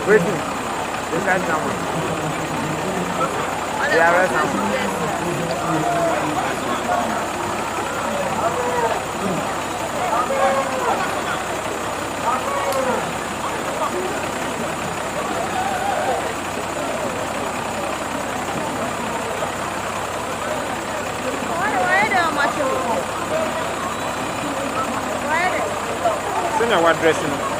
Waiting. You can't come. Yeah, right now. Send your what dressing?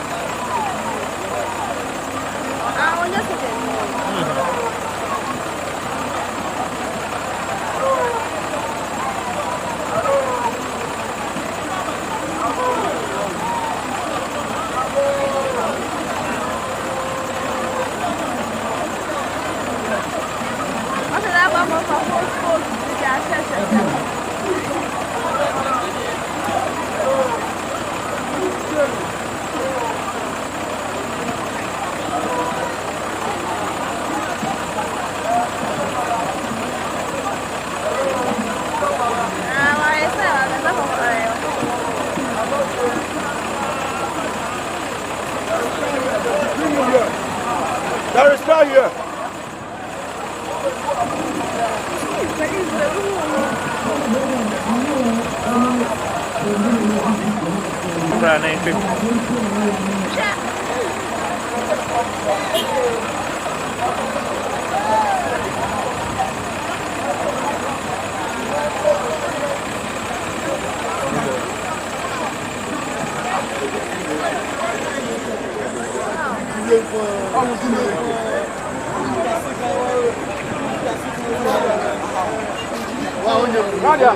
There is no here. Nadia.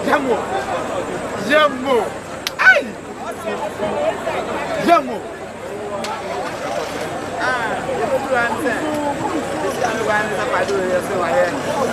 Jammo. Jammo. Ai. Jammo. Ah, eu vou answer. This is the one that I do here, so I